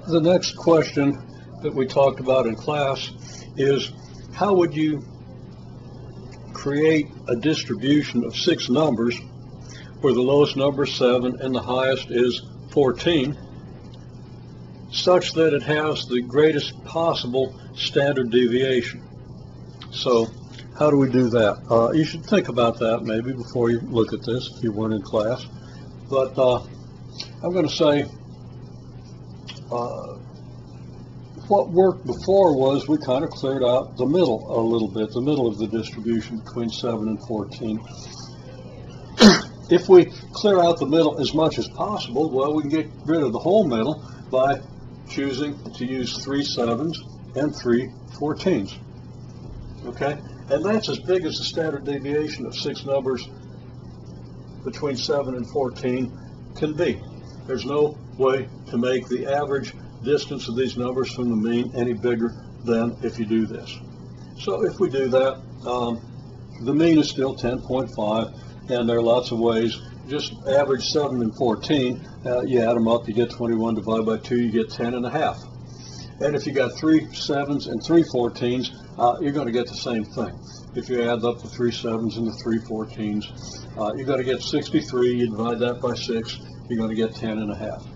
The next question that we talked about in class is how would you create a distribution of 6 numbers where the lowest number is 7 and the highest is 14, such that it has the greatest possible standard deviation. So how do we do that? You should think about that maybe before you look at this if you weren't in class. But I'm going to say what worked before was we kind of cleared out the middle a little bit, the middle of the distribution between 7 and 14. If we clear out the middle as much as possible, well, we can get rid of the whole middle by choosing to use 3 7s and 3 14s. Okay? And that's as big as the standard deviation of 6 numbers between 7 and 14 can be. There's no way to make the average distance of these numbers from the mean any bigger than if you do this. So if we do that, the mean is still 10.5, and there are lots of ways. Just average 7 and 14, you add them up, you get 21 divided by 2, you get 10.5. And if you got 3 7s and 3 14s, you're going to get the same thing. If you add up the 3 7s and the 3 14s, you're going to get 63. You divide that by 6, you're going to get 10.5.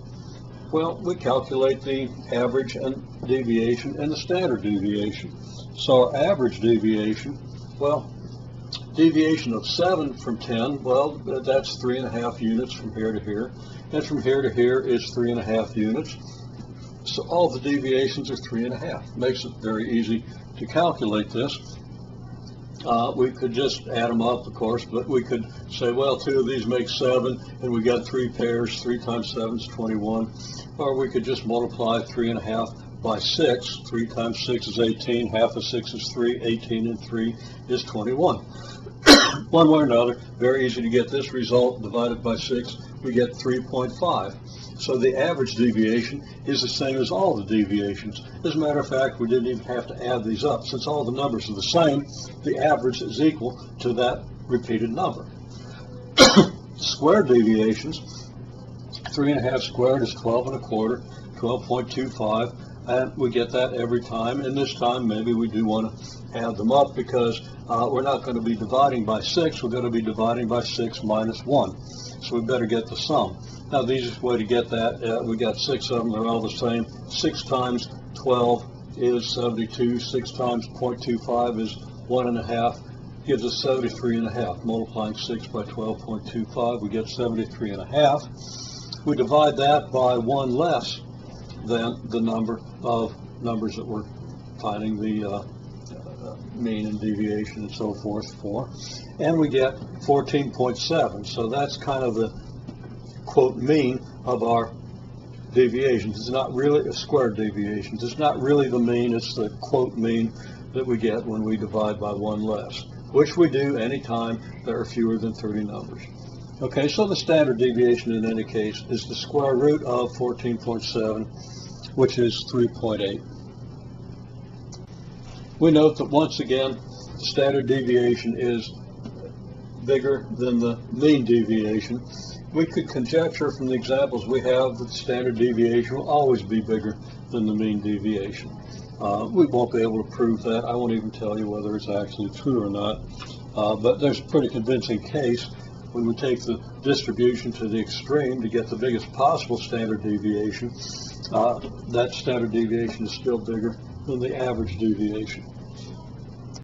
Well, we calculate the average and deviation and the standard deviation. So our average deviation, well, deviation of 7 from 10, well, that's 3.5 units from here to here. And from here to here is 3.5 units. So all the deviations are 3.5. Makes it very easy to calculate this. We could just add them up, of course, but we could say, well, 2 of these make 7, and we got 3 pairs. 3 times 7 is 21. Or we could just multiply 3.5 by 6. 3 times 6 is 18. Half of 6 is 3. 18 and 3 is 21. One way or another, very easy to get this result. Divided by 6, we get 3.5. So the average deviation is the same as all the deviations. As a matter of fact, we didn't even have to add these up. Since all the numbers are the same, the average is equal to that repeated number. Square deviations, 3.5 squared is 12.25, 12.25, and we get that every time. And this time, maybe we do want to add them up because we're not going to be dividing by 6. We're going to be dividing by 6 minus 1. So we better get the sum. Now, the easiest way to get that, we got 6 of them, they're all the same. 6 times 12 is 72. 6 times 0.25 is 1.5, gives us 73.5. Multiplying 6 by 12.25, we get 73.5. We divide that by 1 less than the number of numbers that we're finding the mean and deviation and so forth for, and we get 14.7. So that's kind of the quote mean of our deviations. It's not really a square deviation. It's not really the mean. It's the quote mean that we get when we divide by 1 less, which we do anytime there are fewer than 30 numbers. Okay, so the standard deviation in any case is the square root of 14.7, which is 3.8. We note that once again, the standard deviation is bigger than the mean deviation. We could conjecture from the examples we have that the standard deviation will always be bigger than the mean deviation. We won't be able to prove that. I won't even tell you whether it's actually true or not. But there's a pretty convincing case when we take the distribution to the extreme to get the biggest possible standard deviation. That standard deviation is still bigger than the average deviation.